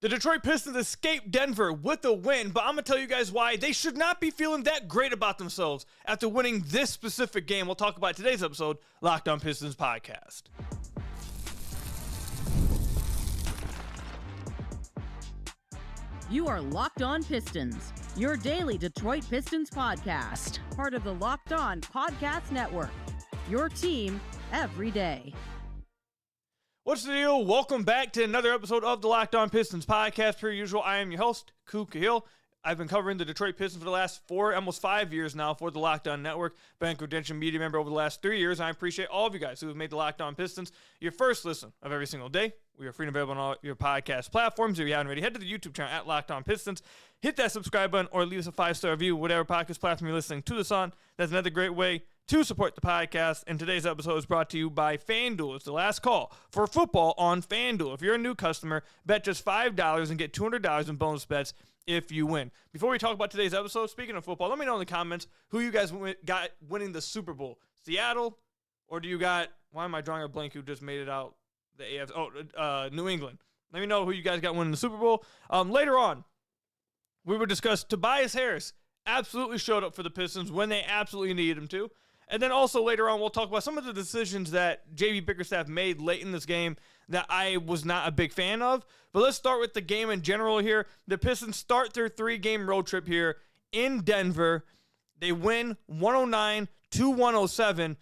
The Detroit Pistons escaped Denver with a win, but I'm going to tell you guys why they should not be feeling that great about themselves after winning this specific game. We'll talk about today's episode, Locked On Pistons Podcast. You are Locked On Pistons, your daily Detroit Pistons podcast, part of the Locked On Podcast Network, your team every day. What's the deal? Welcome back to another episode of the Locked On Pistons podcast. Per usual, I am your host, Ku Khahil. I've been covering the Detroit Pistons for the last almost 5 years now for the Locked On Network. Been a credentialed media member over the last 3 years, and I appreciate all of you guys who have made the Locked On Pistons your first listen of every single day. We are free and available on all your podcast platforms. If you haven't already, head to the YouTube channel at Locked On Pistons. Hit that subscribe button or leave us a 5-star review, whatever podcast platform you're listening to this on. That's another great way to support the podcast. And today's episode is brought to you by FanDuel. It's the last call for football on FanDuel. If you're a new customer, bet just $5 and get $200 in bonus bets if you win. Before we talk about today's episode, speaking of football, let me know in the comments who you guys got winning the Super Bowl. Seattle, or do you got, why am I drawing a blank who just made it out? The AFC, New England. Let me know who you guys got winning the Super Bowl. Later on, we will discuss Tobias Harris absolutely showed up for the Pistons when they absolutely needed him to. And then also later on, we'll talk about some of the decisions that JB Bickerstaff made late in this game that I was not a big fan of. But let's start with the game in general here. The Pistons start their 3-game road trip here in Denver. They win 109-107.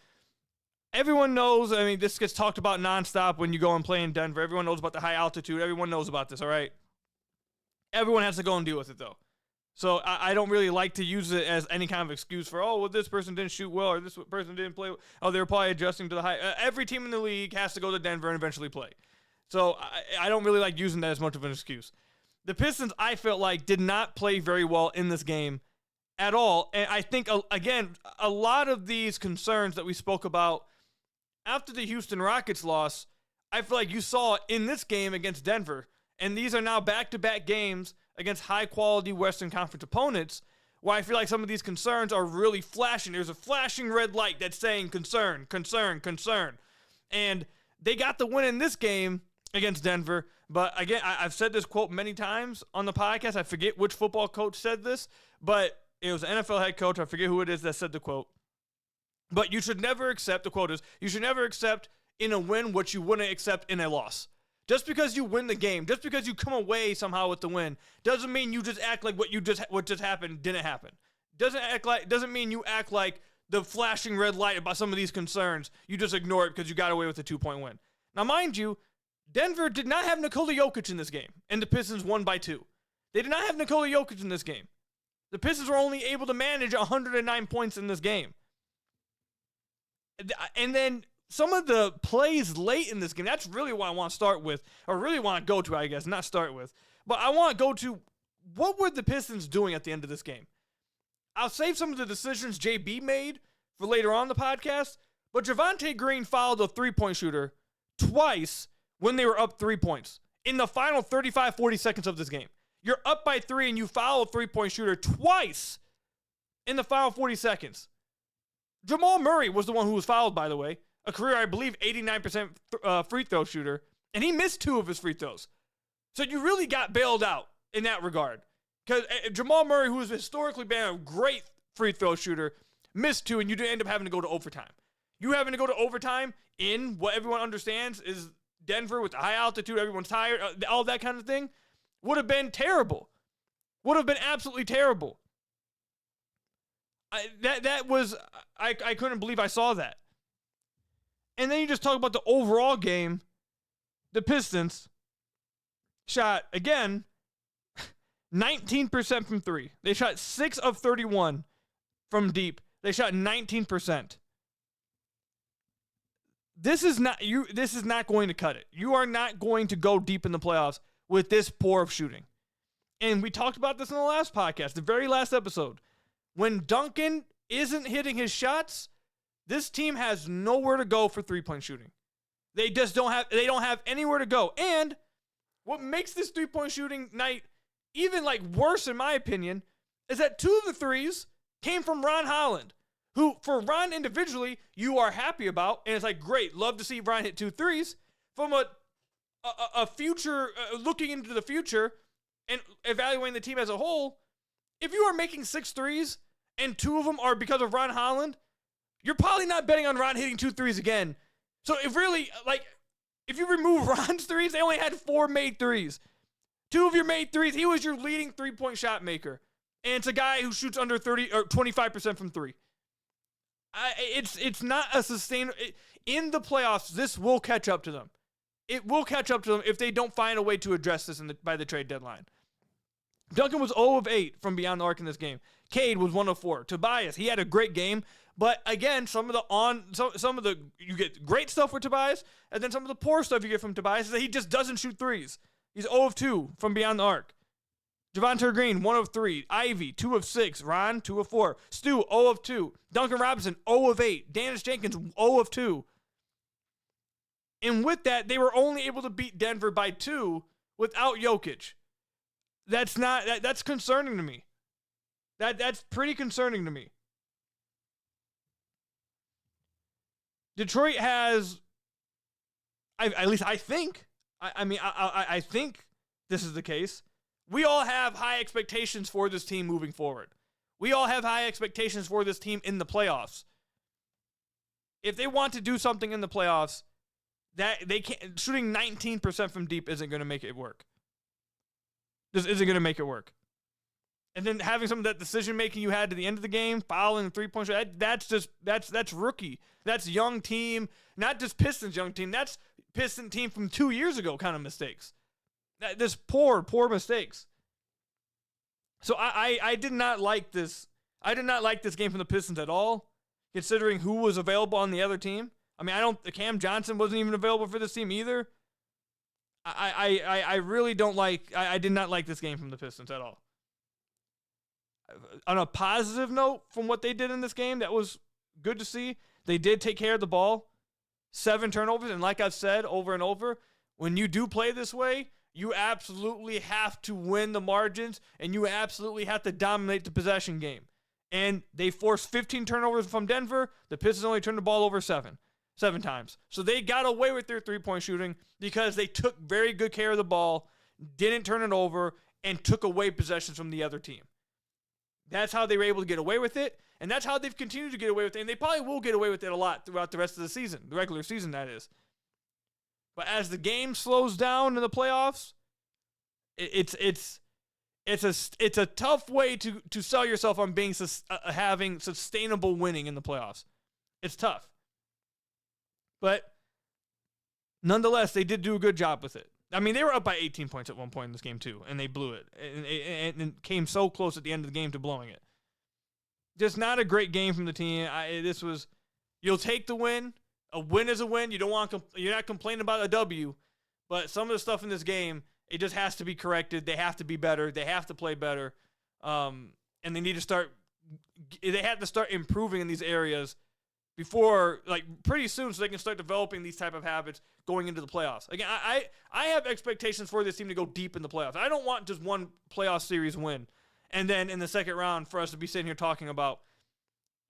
Everyone knows, I mean, this gets talked about nonstop when you go and play in Denver. Everyone knows about the high altitude. Everyone knows about this, all right? Everyone has to go and deal with it, though. So I don't really like to use it as any kind of excuse for, oh, well, this person didn't shoot well or this person didn't play well. Oh, they were probably adjusting to the high. Every team in the league has to go to Denver and eventually play. So I don't really like using that as much of an excuse. The Pistons, I felt like, did not play very well in this game at all. And I think, again, a lot of these concerns that we spoke about after the Houston Rockets loss, I feel like you saw in this game against Denver. And these are now back-to-back games against high-quality Western Conference opponents where I feel like some of these concerns are really flashing. There's a flashing red light that's saying concern, concern, concern. And they got the win in this game against Denver. But again, I've said this quote many times on the podcast. I forget which football coach said this, but it was an NFL head coach. I forget who it is that said the quote. But you should never accept, the quote is, you should never accept in a win what you wouldn't accept in a loss. Just because you win the game, just because you come away somehow with the win, doesn't mean you just act like what just happened didn't happen. Doesn't mean you act like the flashing red light about some of these concerns. You just ignore it because you got away with a 2-point win. Now, mind you, Denver did not have Nikola Jokic in this game, and the Pistons won by 2. They did not have Nikola Jokic in this game. The Pistons were only able to manage 109 points in this game. And then some of the plays late in this game, that's really what I want to start with, or really want to go to, I guess, not start with. But I want to go to, what were the Pistons doing at the end of this game? I'll save some of the decisions JB made for later on in the podcast, but Javonte Green fouled a 3-point shooter twice when they were up 3 points in the final 35-40 seconds of this game. You're up by 3 and you foul a 3-point shooter twice in the final 40 seconds. Jamal Murray was the one who was fouled, by the way. A career, I believe, 89% free throw shooter, and he missed 2 of his free throws. So you really got bailed out in that regard. Because Jamal Murray, who has historically been a great free throw shooter, missed 2, and you end up having to go to overtime. You having to go to overtime in what everyone understands is Denver with the high altitude, everyone's tired, all that kind of thing, would have been terrible. Would have been absolutely terrible. I couldn't believe I saw that. And then you just talk about the overall game. The Pistons shot, again, 19% from 3. They shot 6 of 31 from deep. They shot 19%. This is not going to cut it. You are not going to go deep in the playoffs with this poor of shooting. And we talked about this in the last podcast, the very last episode. When Duncan isn't hitting his shots, this team has nowhere to go for 3-point shooting. They just don't have anywhere to go. And what makes this 3-point shooting night even worse, in my opinion, is that 2 of the threes came from Ron Holland, who for Ron individually you are happy about, and it's great, love to see Ron hit 2 threes. From a a future, looking into the future and evaluating the team as a whole, if you are making 6 threes and 2 of them are because of Ron Holland, you're probably not betting on Ron hitting 2 threes again. So if you remove Ron's threes, they only had 4 made threes. 2 of your made threes, he was your leading 3-point shot maker. And it's a guy who shoots under 30 or 25% from 3. It's not a sustainable. In the playoffs, this will catch up to them. It will catch up to them if they don't find a way to address this by the trade deadline. Duncan was 0 of 8 from beyond the arc in this game. Cade was 1 of 4. Tobias, he had a great game, but again, some of the you get great stuff with Tobias, and then some of the poor stuff you get from Tobias is that he just doesn't shoot threes. He's 0 of 2 from beyond the arc. Javonte Green, 1 of 3. Ivy, 2 of 6. Ron, 2 of 4. Stu, 0 of 2. Duncan Robinson, 0 of 8. Dennis Jenkins, 0 of 2. And with that, they were only able to beat Denver by 2 without Jokic. That's concerning to me. That's pretty concerning to me. Detroit has, at least I think, I think this is the case. We all have high expectations for this team moving forward. We all have high expectations for this team in the playoffs. If they want to do something in the playoffs, that they can't, shooting 19% from deep isn't going to make it work. This isn't going to make it work. And then having some of that decision making you had to the end of the game, fouling 3-point shot, that's rookie. That's young team, not just Pistons young team. That's Piston team from 2 years ago kind of mistakes. This poor mistakes. So I did not like this. I did not like this game from the Pistons at all, considering who was available on the other team. I mean, Cam Johnson wasn't even available for this team either. I really don't like, I did not like this game from the Pistons at all. On a positive note from what they did in this game, that was good to see. They did take care of the ball. 7 turnovers, and like I've said over and over, when you do play this way, you absolutely have to win the margins, and you absolutely have to dominate the possession game. And they forced 15 turnovers from Denver. The Pistons only turned the ball over 7 times. So they got away with their 3-point shooting because they took very good care of the ball, didn't turn it over, and took away possessions from the other team. That's how they were able to get away with it, and that's how they've continued to get away with it, and they probably will get away with it a lot throughout the rest of the season, the regular season, that is. But as the game slows down in the playoffs, it's a tough way to sell yourself on being having sustainable winning in the playoffs. It's tough. But nonetheless, they did do a good job with it. I mean, they were up by 18 points at one point in this game, too, and they blew it. And came so close at the end of the game to blowing it. Just not a great game from the team. You'll take the win. A win is a win. You're not complaining about a W, but some of the stuff in this game, it just has to be corrected. They have to be better. They have to play better. And they need to start improving in these areas before, pretty soon, so they can start developing these type of habits going into the playoffs. Again, I have expectations for this team to go deep in the playoffs. I don't want just one playoff series win, and then in the second round for us to be sitting here talking about,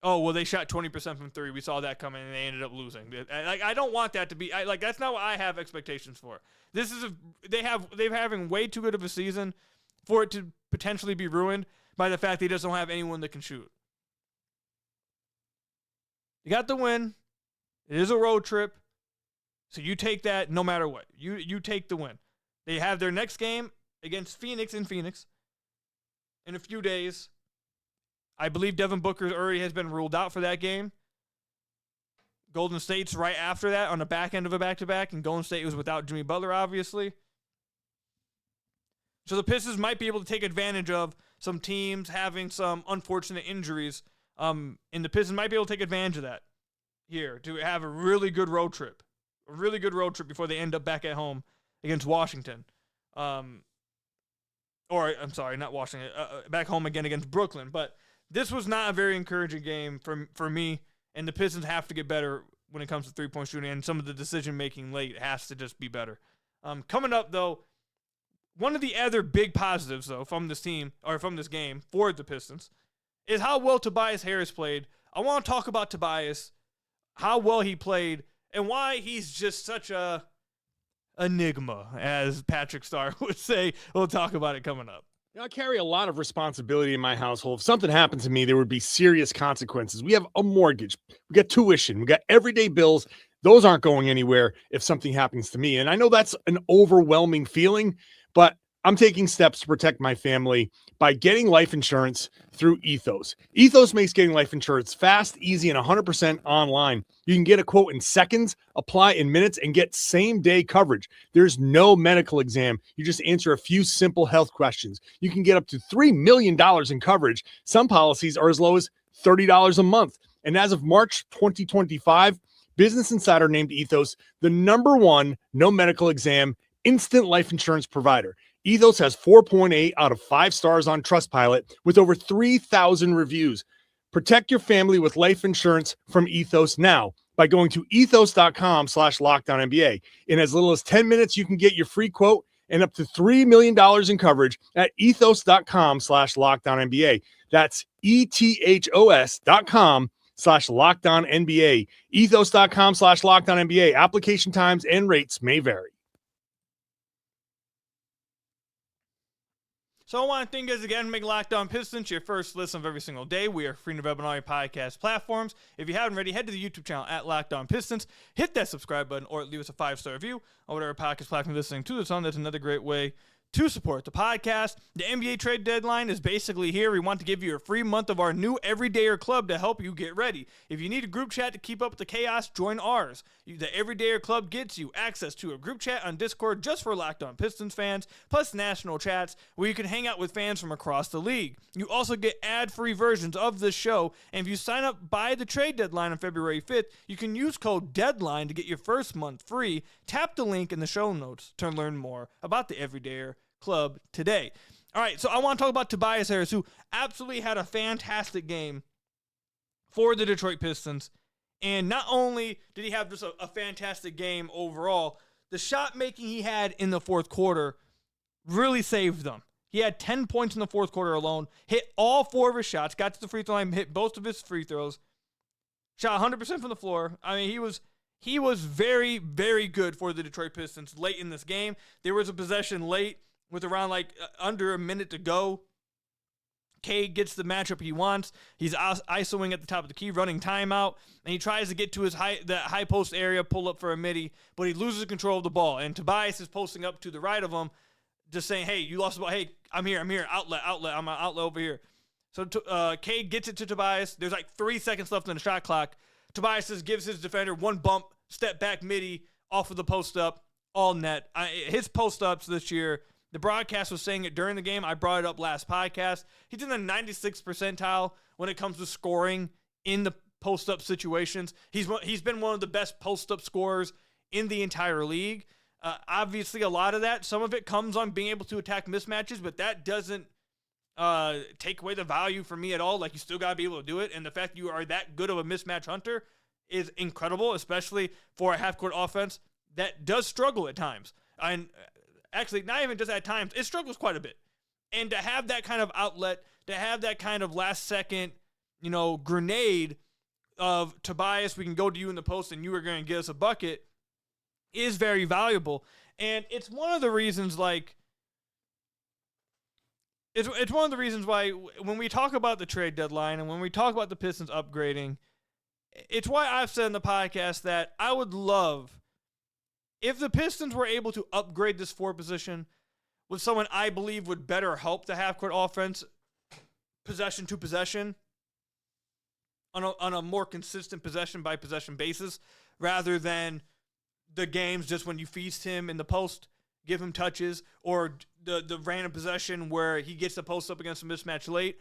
oh, well, they shot 20% from 3. We saw that coming, and they ended up losing. I don't want that to be. That's not what I have expectations for. They're having way too good of a season for it to potentially be ruined by the fact they just don't have anyone that can shoot. You got the win. It is a road trip. So you take that no matter what. You take the win. They have their next game against Phoenix in Phoenix in a few days. I believe Devin Booker already has been ruled out for that game. Golden State's right after that on the back end of a back-to-back, and Golden State was without Jimmy Butler, obviously. So the Pistons might be able to take advantage of some teams having some unfortunate injuries. And the Pistons might be able to take advantage of that here to have a really good road trip. A really good road trip before they end up back at home against Washington. Not Washington. Back home again against Brooklyn. But this was not a very encouraging game for me, and the Pistons have to get better when it comes to three-point shooting, and some of the decision-making late has to just be better. Coming up, though, one of the other big positives, though, from this team, or from this game for the Pistons, is how well Tobias Harris played. I want to talk about Tobias, how well he played, and why he's just such a enigma, as Patrick Starr would say. We'll talk about it coming up. I carry a lot of responsibility in my household. If something happened to me, there would be serious consequences. We have a mortgage, we got tuition, we got everyday bills. Those aren't going anywhere if something happens to me. And I know that's an overwhelming feeling, but I'm taking steps to protect my family by getting life insurance through Ethos. Ethos makes getting life insurance fast, easy, and 100% online. You can get a quote in seconds, apply in minutes, and get same-day coverage. There's no medical exam. You just answer a few simple health questions. You can get up to $3 million in coverage. Some policies are as low as $30 a month. And as of March 2025, Business Insider named Ethos the #1 no medical exam instant life insurance provider. Ethos has 4.8 out of 5 stars on Trustpilot with over 3,000 reviews. Protect your family with life insurance from Ethos now by going to ethos.com/lockdownNBA. In as little as 10 minutes, you can get your free quote and up to $3 million in coverage at ethos.com/lockdownNBA. That's ethos.com/lockdownNBA. Ethos.com/lockdownNBA. Application times and rates may vary. So I want to thank you guys again for making Locked On Pistons your first listen of every single day. We are free and available on all your podcast platforms. If you haven't already, head to the YouTube channel at Locked On Pistons. Hit that subscribe button or leave us a 5-star review on whatever podcast platform you're listening to this on. That's another great way to support the podcast. The NBA trade deadline is basically here. We want to give you a free month of our new Everydayer Club to help you get ready. If you need a group chat to keep up with the chaos, join ours. The Everydayer Club gets you access to a group chat on Discord just for Locked On Pistons fans, plus national chats where you can hang out with fans from across the league. You also get ad-free versions of this show, and if you sign up by the trade deadline on February 5th, you can use code DEADLINE to get your first month free. Tap the link in the show notes to learn more about the Everydayer Club today. All right, so I want to talk about Tobias Harris, who absolutely had a fantastic game for the Detroit Pistons. And not only did he have just a fantastic game overall, the shot making he had in the fourth quarter really saved them. He had 10 points in the fourth quarter alone, hit all 4 of his shots, got to the free throw line, hit both of his free throws, shot 100% from the floor. I mean, he was very, very good for the Detroit Pistons late in this game. There was a possession late with around under a minute to go. Cade gets the matchup he wants. He's isoing at the top of the key, running timeout, and he tries to get to his high post area, pull up for a midi, but he loses control of the ball. And Tobias is posting up to the right of him, just saying, "Hey, you lost the ball. Hey, I'm here. Outlet. I'm an outlet over here." So Cade gets it to Tobias. There's 3 seconds left on the shot clock. Tobias just gives his defender one bump, step back midi off of the post up, all net. His post ups this year. The broadcast was saying it during the game. I brought it up last podcast. He's in the 96th percentile when it comes to scoring in the post-up situations. He's been one of the best post-up scorers in the entire league. Obviously, a lot of that, some of it comes on being able to attack mismatches, but that doesn't take away the value for me at all. You still got to be able to do it, and the fact that you are that good of a mismatch hunter is incredible, especially for a half-court offense that does struggle at times. And actually, not even just at times, it struggles quite a bit. And to have that kind of outlet, to have that kind of last-second, grenade of Tobias, we can go to you in the post and you are going to get us a bucket, is very valuable. And it's one of the reasons, it's one of the reasons why when we talk about the trade deadline and when we talk about the Pistons upgrading, it's why I've said in the podcast that I would love if the Pistons were able to upgrade this 4 position with someone I believe would better help the half-court offense possession to possession on a more consistent possession-by-possession basis rather than the games just when you feast him in the post, give him touches, or the random possession where he gets the post up against a mismatch late.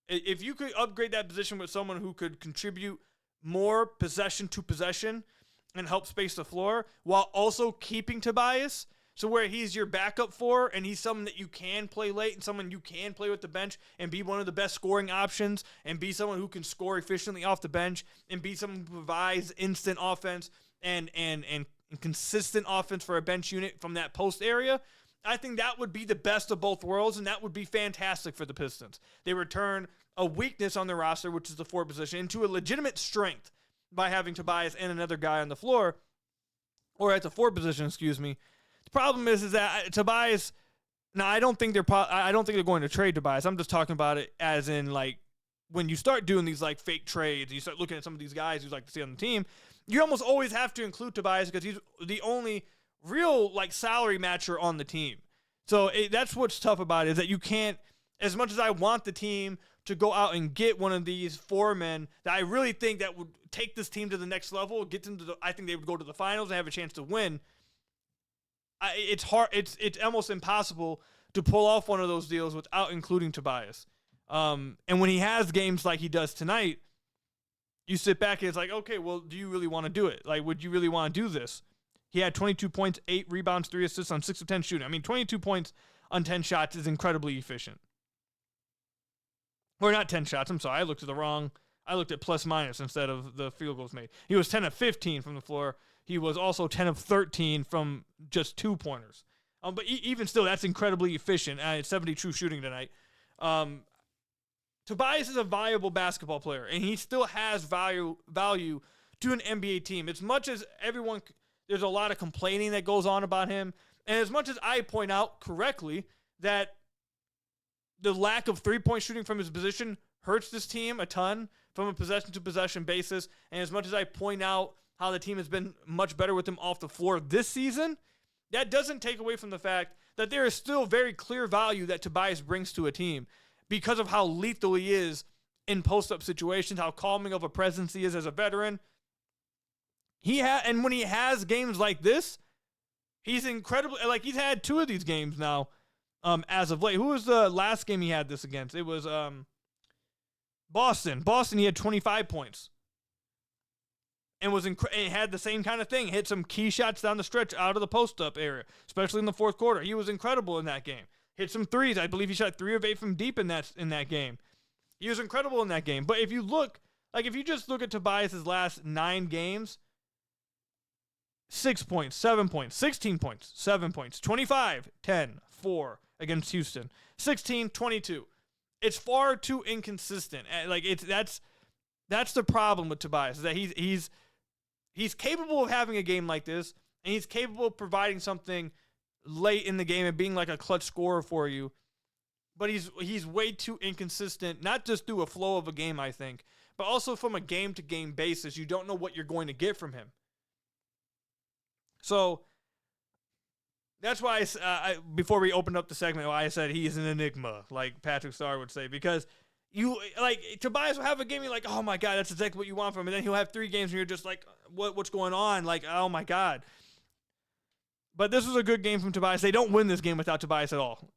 If you could upgrade that position with someone who could contribute more possession to possession and help space the floor while also keeping Tobias, so where he's your backup for and he's someone that you can play late and someone you can play with the bench and be one of the best scoring options and be someone who can score efficiently off the bench and be someone who provides instant offense and consistent offense for a bench unit from that post area, I think that would be the best of both worlds, and that would be fantastic for the Pistons. They return a weakness on their roster, which is the 4 position, into a legitimate strength by having Tobias and another guy on the floor, or at the 4 position, problem is that Tobias. Now I don't think they're going to trade Tobias. I'm just talking about it as in like when you start doing these like fake trades and you start looking at some of these guys you'd like to see on the team, you almost always have to include Tobias because he's the only real like salary matcher on the team. So that's what's tough about it, is that you can't, as much as I want the team to go out and get one of these foremen that I really think that would take this team to the next level, get them to I think they would go to the finals and have a chance to win. It's hard. It's almost impossible to pull off one of those deals without including Tobias. And when he has games like he does tonight, you sit back and it's like, okay, well, do you really want to do it? Like, would you really want to do this? He had 22 points, 8 rebounds, 3 assists on 6 of 10 shooting. I mean, 22 points on 10 shots is incredibly efficient. Or not 10 shots. I'm sorry. I looked at plus minus instead of the field goals made. He was 10 of 15 from the floor. He was also 10 of 13 from just 2-pointers. But even still, that's incredibly efficient. It's 70 true shooting tonight. Tobias is a valuable basketball player, and he still has value to an NBA team. As much as there's a lot of complaining that goes on about him, and as much as I point out correctly that the lack of three-point shooting from his position hurts this team a ton from a possession-to-possession basis, and as much as I point out how the team has been much better with him off the floor this season, that doesn't take away from the fact that there is still very clear value that Tobias brings to a team because of how lethal he is in post-up situations, how calming of a presence he is as a veteran. And when he has games like this, he's incredible. Like, he's had 2 of these games now as of late. Who was the last game he had this against? It was Boston. Boston, he had 25 points. And had the same kind of thing. Hit some key shots down the stretch out of the post-up area, especially in the fourth quarter. He was incredible in that game. Hit some threes. I believe he shot 3 of 8 from deep in that game. He was incredible in that game. But if you just look at Tobias's last 9 games, 6 points, 7 points, 16 points, 7 points, 25, 10, 4 against Houston, 16, 22. It's far too inconsistent. That's the problem with Tobias, is that he's capable of having a game like this, and he's capable of providing something late in the game and being like a clutch scorer for you. But he's way too inconsistent, not just through a flow of a game, I think, but also from a game-to-game basis. You don't know what you're going to get from him. So that's why before we opened up the segment, why I said he's an enigma, like Patrick Starr would say, because Tobias will have a game, you're like, oh my God, that's exactly what you want from him. And then he'll have 3 games and you're just like, what's going on? Like, oh my God. But this was a good game from Tobias. They don't win this game without Tobias at all.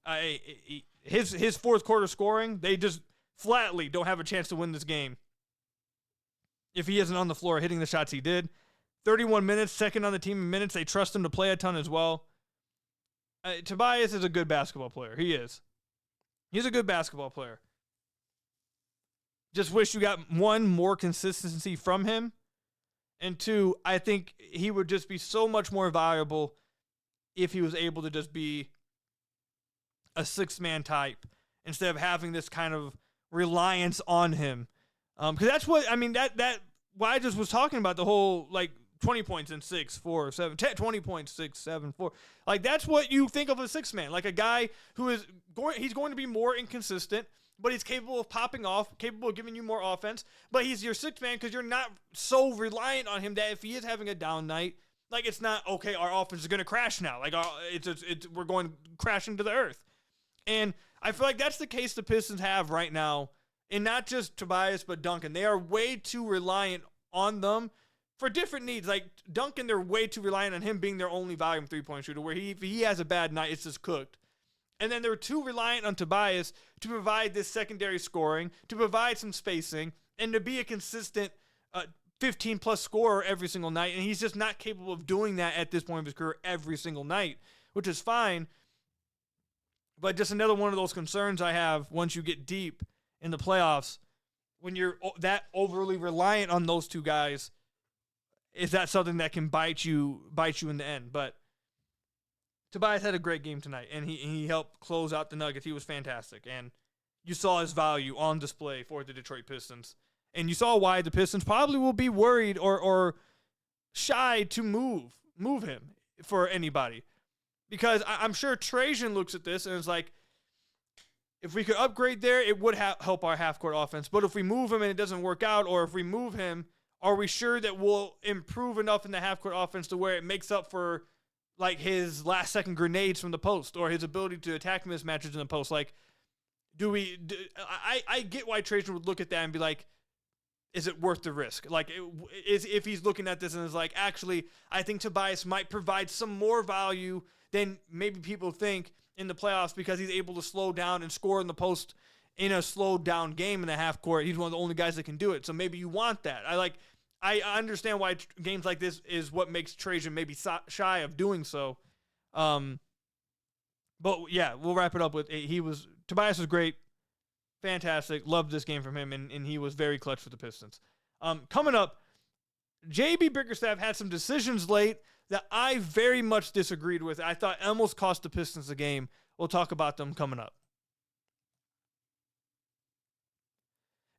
His fourth quarter scoring, they just flatly don't have a chance to win this game if he isn't on the floor hitting the shots he did. 31 minutes, second on the team in minutes. They trust him to play a ton as well. Tobias is a good basketball player. He is. He's a good basketball player. Just wish you got 1, more consistency from him. And 2, I think he would just be so much more valuable if he was able to just be a 6-man type instead of having this kind of reliance on him. Because that's what, I mean, what I just was talking about, the whole, like, 20 points in 6, 4, 7, 10, 20 points, 6, 7, 4. Like, that's what you think of a 6-man. Like a guy who he's going to be more inconsistent, but he's capable of popping off, capable of giving you more offense. But he's your 6-man because you're not so reliant on him that if he is having a down night, like, it's not, okay, our offense is going to crash now. Like, we're going crashing to the earth. And I feel like that's the case the Pistons have right now. And not just Tobias, but Duncan. They are way too reliant on them for different needs. Like Duncan, they're way too reliant on him being their only volume 3-point shooter, where if he has a bad night, it's just cooked. And then they're too reliant on Tobias to provide this secondary scoring, to provide some spacing, and to be a consistent 15-plus scorer every single night. And he's just not capable of doing that at this point of his career every single night, which is fine. But just another one of those concerns I have once you get deep in the playoffs, when you're that overly reliant on those 2 guys, is that something that can bite you in the end? But Tobias had a great game tonight, and he helped close out the Nuggets. He was fantastic, and you saw his value on display for the Detroit Pistons. And you saw why the Pistons probably will be worried or shy to move him for anybody. Because I'm sure Trajan looks at this and is like, if we could upgrade there, it would help our half-court offense. But if we move him and it doesn't work out, or if we move him, are we sure that we'll improve enough in the half-court offense to where it makes up for like his last-second grenades from the post or his ability to attack mismatches in the post? Like, I get why Trajan would look at that and be like, is it worth the risk? Like, if he's looking at this and is like, actually, I think Tobias might provide some more value than maybe people think in the playoffs because he's able to slow down and score in the post in a slowed down game in the half court. He's one of the only guys that can do it. So maybe you want that. I understand why games like this is what makes Trajan maybe shy of doing so. But yeah, we'll wrap it up with Tobias was great. Fantastic. Loved this game from him, and he was very clutch for the Pistons. Coming up, JB Bickerstaff had some decisions late that I very much disagreed with. I thought almost cost the Pistons the game. We'll talk about them coming up.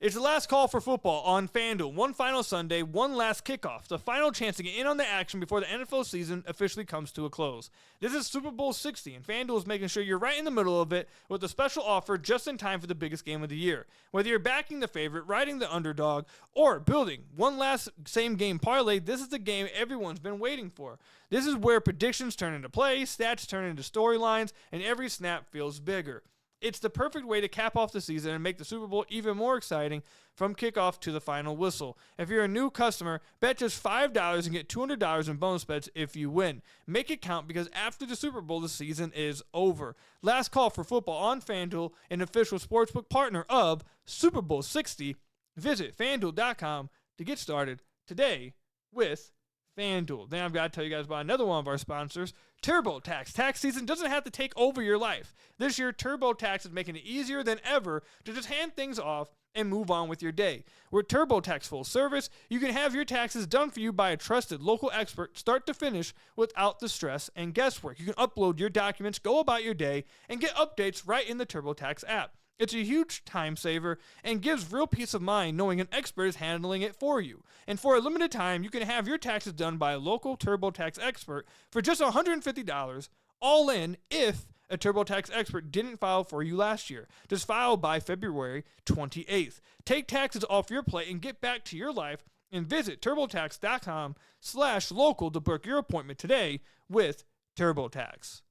It's the last call for football on FanDuel. One final Sunday, one last kickoff. The final chance to get in on the action before the NFL season officially comes to a close. This is Super Bowl 60, and FanDuel is making sure you're right in the middle of it with a special offer just in time for the biggest game of the year. Whether you're backing the favorite, riding the underdog, or building one last same-game parlay, this is the game everyone's been waiting for. This is where predictions turn into plays, stats turn into storylines, and every snap feels bigger. It's the perfect way to cap off the season and make the Super Bowl even more exciting from kickoff to the final whistle. If you're a new customer, bet just $5 and get $200 in bonus bets if you win. Make it count because after the Super Bowl, the season is over. Last call for football on FanDuel, an official sportsbook partner of Super Bowl 60. Visit FanDuel.com to get started today with FanDuel. Then I've got to tell you guys about another one of our sponsors, TurboTax. Tax season doesn't have to take over your life. This year, TurboTax is making it easier than ever to just hand things off and move on with your day. With TurboTax Full Service, you can have your taxes done for you by a trusted local expert start to finish without the stress and guesswork. You can upload your documents, go about your day, and get updates right in the TurboTax app. It's a huge time saver and gives real peace of mind knowing an expert is handling it for you. And for a limited time, you can have your taxes done by a local TurboTax expert for just $150 all in if a TurboTax expert didn't file for you last year. Just file by February 28th. Take taxes off your plate and get back to your life and visit TurboTax.com/local to book your appointment today with TurboTax.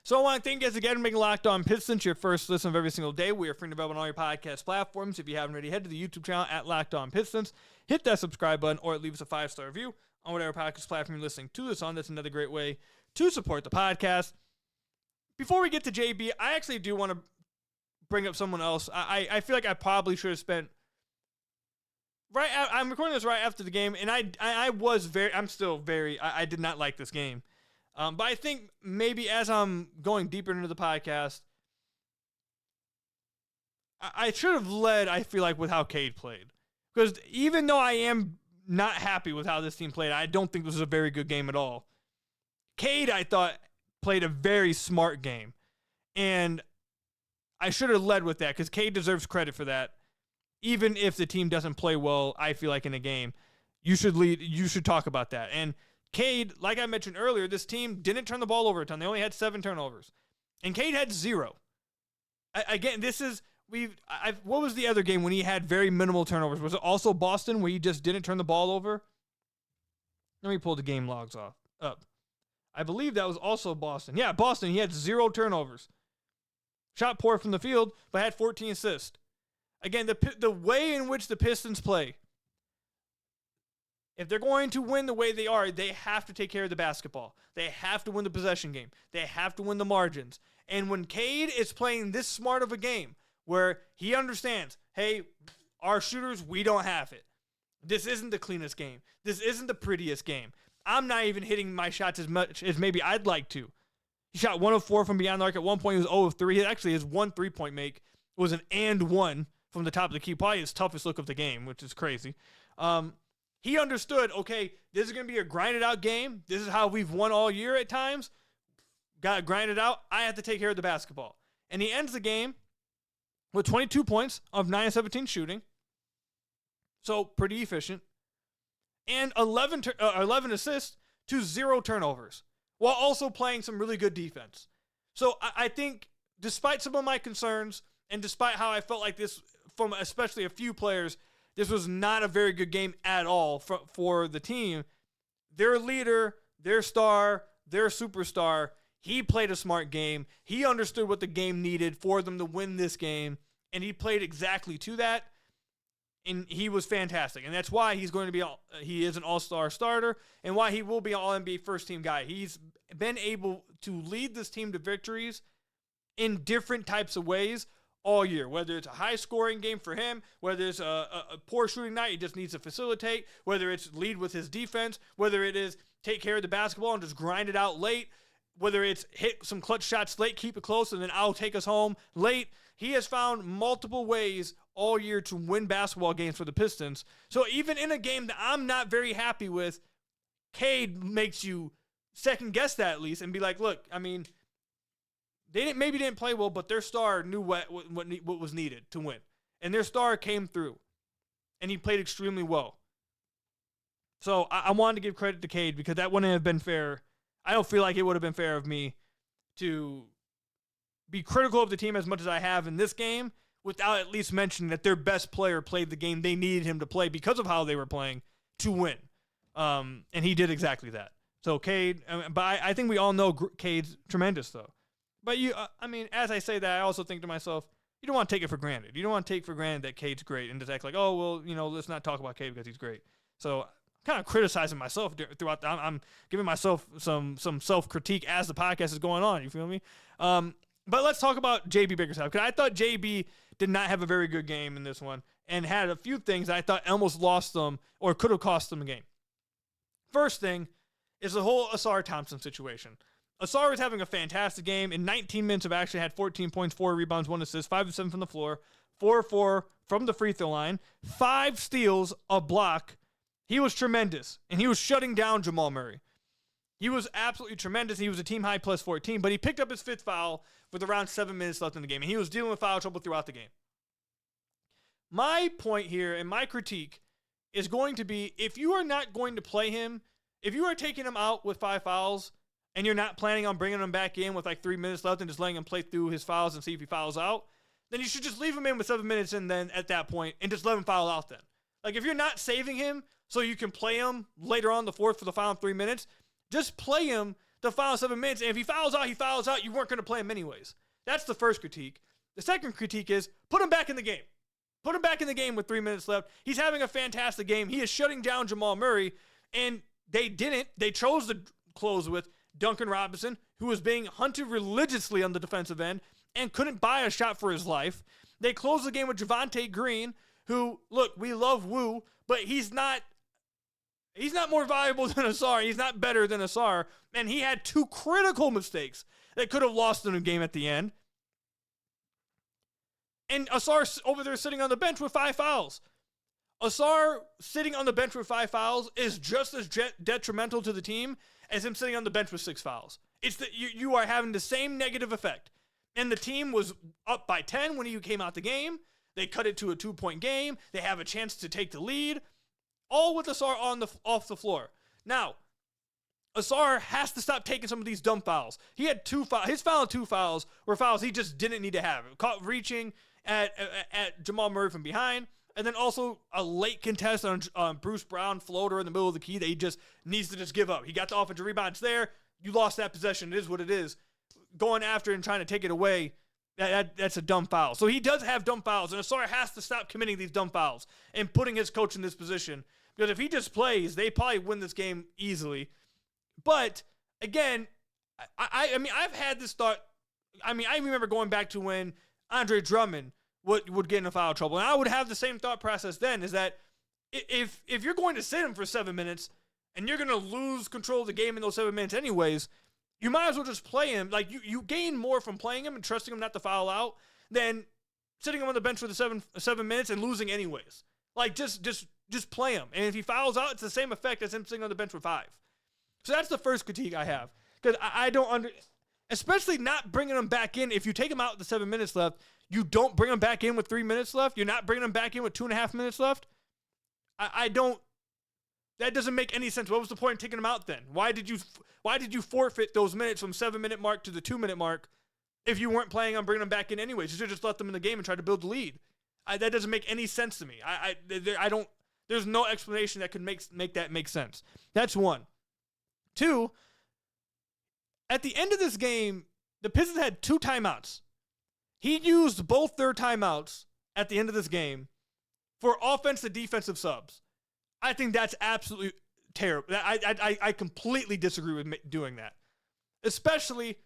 So I want to thank you guys again for making Locked On Pistons your first listen of every single day. We are free and available on all your podcast platforms. If you haven't already, head to the YouTube channel at Locked On Pistons. Hit that subscribe button or leave us a 5-star review on whatever podcast platform you're listening to this on. That's another great way to support the podcast. Before we get to JB, I actually do want to bring up someone else. I feel like I probably should have spent I'm recording this right after the game, and I did not like this game. But I think maybe as I'm going deeper into the podcast, I should have led, I feel like, with how Cade played. Because even though I am not happy with how this team played, I don't think this was a very good game at all. Cade, I thought, played a very smart game. And I should have led with that because Cade deserves credit for that. Even if the team doesn't play well, I feel like in a game, you should lead. You should talk about that. And Cade, like I mentioned earlier, this team didn't turn the ball over a ton. They only had 7 turnovers. And Cade had 0. What was the other game when he had very minimal turnovers? Was it also Boston where he just didn't turn the ball over? Let me pull the game logs up. I believe that was also Boston. Yeah, Boston. He had 0 turnovers. Shot poor from the field, but had 14 assists. Again, the way in which the Pistons play, if they're going to win the way they are, they have to take care of the basketball. They have to win the possession game. They have to win the margins. And when Cade is playing this smart of a game, where he understands, hey, our shooters, we don't have it. This isn't the cleanest game. This isn't the prettiest game. I'm not even hitting my shots as much as maybe I'd like to. He shot 1 of 4 from beyond the arc. At one point, he was 0 of 3. Actually, his 1 3-point make was an and 1 from the top of the key. Probably his toughest look of the game, which is crazy. He understood, okay, this is going to be a grinded-out game. This is how we've won all year at times. Got to grind it out. I have to take care of the basketball. And he ends the game with 22 points of 9 of 17 shooting. So, pretty efficient. And 11 assists to 0 turnovers while also playing some really good defense. So I think despite some of my concerns and despite how I felt like this from especially a few players, this was not a very good game at all for the team. Their leader, their star, their superstar, he played a smart game. He understood what the game needed for them to win this game, and he played exactly to that, and he was fantastic. And that's why he's going to be he is an all-star starter and why he will be an all-NBA first-team guy. He's been able to lead this team to victories in different types of ways all year, whether it's a high-scoring game for him, whether it's a poor shooting night, he just needs to facilitate, whether it's lead with his defense, whether it is take care of the basketball and just grind it out late, whether it's hit some clutch shots late, keep it close, and then I'll take us home late. He has found multiple ways all year to win basketball games for the Pistons. So even in a game that I'm not very happy with, Cade makes you second-guess that at least and be like, look, I mean, they didn't play well, but their star knew what was needed to win. And their star came through. And he played extremely well. So I wanted to give credit to Cade because that wouldn't have been fair. I don't feel like it would have been fair of me to be critical of the team as much as I have in this game without at least mentioning that their best player played the game they needed him to play because of how they were playing to win. And he did exactly that. So Cade, but I think we all know Cade's tremendous though. But I mean, as I say that, I also think to myself, you don't want to take it for granted. You don't want to take for granted that Cade's great and just act like, oh, well, let's not talk about Cade because he's great. So I'm kind of criticizing myself throughout. I'm giving myself some self-critique as the podcast is going on. You feel me? But let's talk about JB Bickerstaff because I thought JB did not have a very good game in this one and had a few things that I thought almost lost them or could have cost them a game. First thing is the whole Ausar Thompson situation. Ausar was having a fantastic game. In 19 minutes of action, had 14 points, 4 rebounds, 1 assist, 5 of 7 from the floor, 4 of 4 from the free throw line, 5 steals, a block. He was tremendous, and he was shutting down Jamal Murray. He was absolutely tremendous. He was a team high plus 14, but he picked up his 5th foul with around 7 minutes left in the game, and he was dealing with foul trouble throughout the game. My point here and my critique is going to be if you are not going to play him, if you are taking him out with 5 fouls, and you're not planning on bringing him back in with like 3 minutes left and just letting him play through his fouls and see if he fouls out, then you should just leave him in with 7 minutes and then at that point and just let him foul out then. Like if you're not saving him so you can play him later on the fourth for the final 3 minutes, just play him the final 7 minutes. And if he fouls out, he fouls out. You weren't going to play him anyways. That's the first critique. The second critique is put him back in the game. Put him back in the game with 3 minutes left. He's having a fantastic game. He is shutting down Jamal Murray, and they didn't. They chose to close with Duncan Robinson, who was being hunted religiously on the defensive end and couldn't buy a shot for his life. They closed the game with Javonte Green, who, look, we love Wu, but he's not more valuable than Ausar. He's not better than Ausar, and he had 2 critical mistakes that could have lost them a game at the end. And Ausar over there sitting on the bench with 5 fouls. Ausar sitting on the bench with 5 fouls is just as detrimental to the team as him sitting on the bench with 6 fouls. It's that you are having the same negative effect. And the team was up by 10 when he came out the game. They cut it to a 2-point game. They have a chance to take the lead. All with Ausar off the floor. Now, Ausar has to stop taking some of these dumb fouls. He had 2 fouls. His final 2 fouls were fouls he just didn't need to have. Caught reaching at Jamal Murray from behind. And then also a late contest on Bruce Brown floater in the middle of the key that he just needs to just give up. He got the offensive rebound. It's there. You lost that possession. It is what it is. Going after and trying to take it away, that's a dumb foul. So he does have dumb fouls, and Ausar has to stop committing these dumb fouls and putting his coach in this position. Because if he just plays, they probably win this game easily. But, again, I mean, I've had this thought. I mean, I remember going back to when Andre Drummond would get in foul trouble. And I would have the same thought process then, is that if you're going to sit him for 7 minutes and you're going to lose control of the game in those 7 minutes anyways, you might as well just play him. Like, you gain more from playing him and trusting him not to foul out than sitting him on the bench for the 7 minutes and losing anyways. Like, just play him. And if he fouls out, it's the same effect as him sitting on the bench for 5. So that's the first critique I have. Because I don't especially not bringing him back in. If you take him out with the 7 minutes left, you don't bring him back in with 3 minutes left. You're not bringing him back in with 2.5 minutes left. I don't That doesn't make any sense. What was the point of taking him out then? Why did you forfeit those minutes from 7-minute mark to the 2-minute mark if you weren't planning on bringing them back in anyways? You should just let them in the game and try to build the lead. That doesn't make any sense to me. I don't. There's no explanation that could make that make sense. That's one. Two, at the end of this game, the Pistons had 2 timeouts. He used both their timeouts at the end of this game for offensive and defensive subs. I think that's absolutely terrible. I completely disagree with doing that. Especially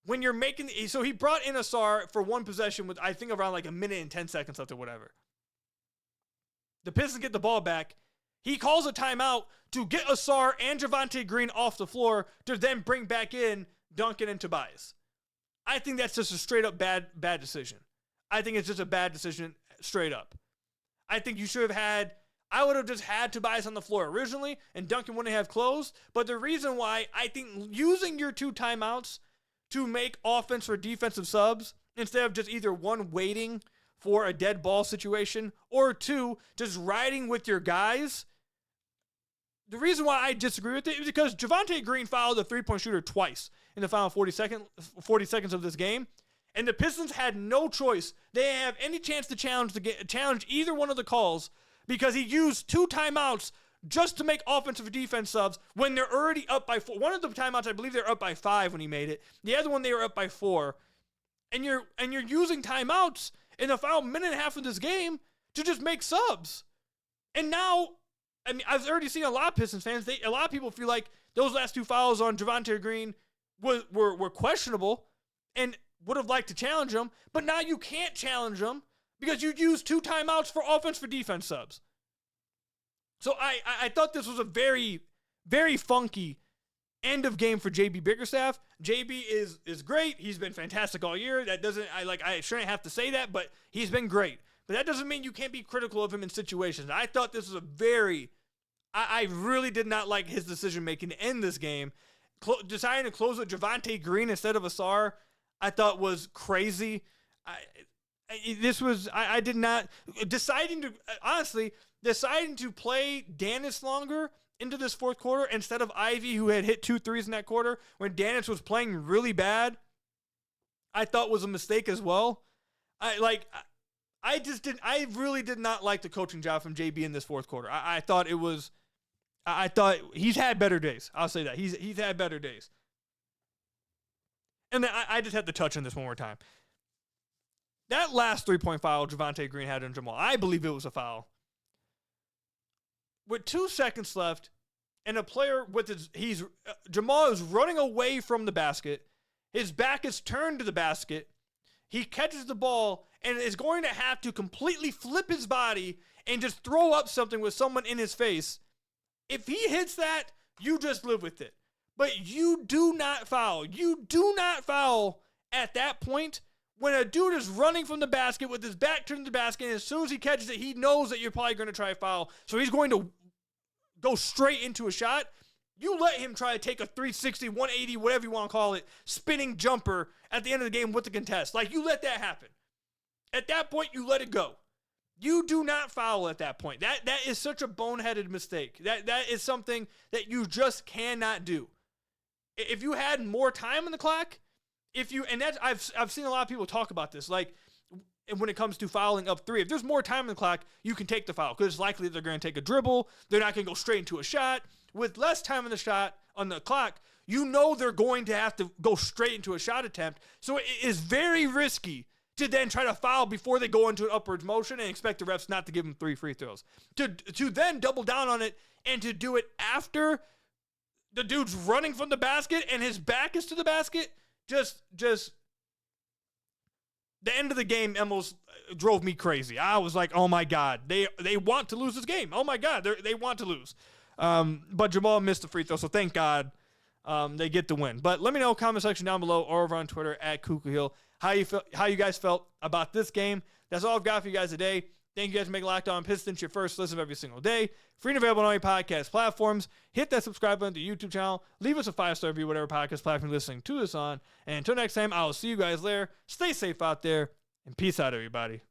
when you're making... So he brought in Ausar for one possession with, I think, around like a minute and 10 seconds left or whatever. The Pistons get the ball back. He calls a timeout to get Ausar and Javonte Green off the floor to then bring back in Duncan and Tobias. I think that's just a straight up bad decision. I think it's just a bad decision straight up. I think you should have had... I would have just had Tobias on the floor originally, and Duncan wouldn't have closed. But the reason why I think using your 2 timeouts to make offense or defensive subs, instead of just either one waiting for a dead ball situation, or 2, just riding with your guys. The reason why I disagree with it is because Javonte Green fouled a 3-point shooter twice in the final 40 seconds of this game. And the Pistons had no choice. They didn't have any chance to challenge either one of the calls, because he used 2 timeouts just to make offensive and defense subs when they're already up by 4. One of the timeouts, I believe they're up by 5 when he made it. The other one, they were up by 4. And you're using timeouts in the final minute and a half of this game to just make subs. And now, I mean, I've already seen a lot of Pistons fans. A lot of people feel like those last 2 fouls on Javonte Green were questionable and would have liked to challenge them. But now you can't challenge them, because you used 2 timeouts for offense for defense subs. So I thought this was a very, very funky end of game for JB Bickerstaff. JB is great. He's been fantastic all year. I shouldn't have to say that, but he's been great. But that doesn't mean you can't be critical of him in situations. I thought this was I really did not like his decision making to end this game. Deciding to close with Javonte Green instead of Ausar, I thought was crazy. Deciding to play Dennis longer into this fourth quarter instead of Ivy, who had hit 2 threes in that quarter when Dennis was playing really bad, I thought was a mistake as well. I really did not like the coaching job from JB in this fourth quarter. I thought he's had better days. I'll say that. He's had better days. And then I just had to touch on this one more time. That last 3-point foul Javonte Green had on Jamal, I believe it was a foul. With 2 seconds left, and a player Jamal is running away from the basket. His back is turned to the basket. He catches the ball and is going to have to completely flip his body and just throw up something with someone in his face. If he hits that, you just live with it. But you do not foul. You do not foul at that point. When a dude is running from the basket with his back turned to the basket, and as soon as he catches it, he knows that you're probably going to try a foul. So he's going to go straight into a shot. You let him try to take a 360, 180, whatever you want to call it, spinning jumper at the end of the game with the contest. Like, you let that happen. At that point, you let it go. You do not foul at that point. That is such a boneheaded mistake. That is something that you just cannot do. If you had more time on the clock, I've seen a lot of people talk about this, like when it comes to fouling up 3. If there's more time on the clock, you can take the foul because it's likely they're going to take a dribble. They're not going to go straight into a shot. With less time on the clock, you know they're going to have to go straight into a shot attempt. So it is very risky to then try to foul before they go into an upwards motion and expect the refs not to give them 3 free throws. To then double down on it and to do it after the dude's running from the basket and his back is to the basket, just the end of the game almost drove me crazy. I was like, oh my God, they want to lose this game. Oh my God, they want to lose. But Jamal missed the free throw, so thank God they get the win. But let me know in the comment section down below or over on Twitter at Ku Khahil how you guys felt about this game. That's all I've got for you guys today. Thank you guys for making Locked On Pistons your first listen of every single day. Free and available on all your podcast platforms. Hit that subscribe button to the YouTube channel. Leave us a 5-star review, whatever podcast platform you're listening to this on. And until next time, I'll see you guys there. Stay safe out there, and peace out, everybody.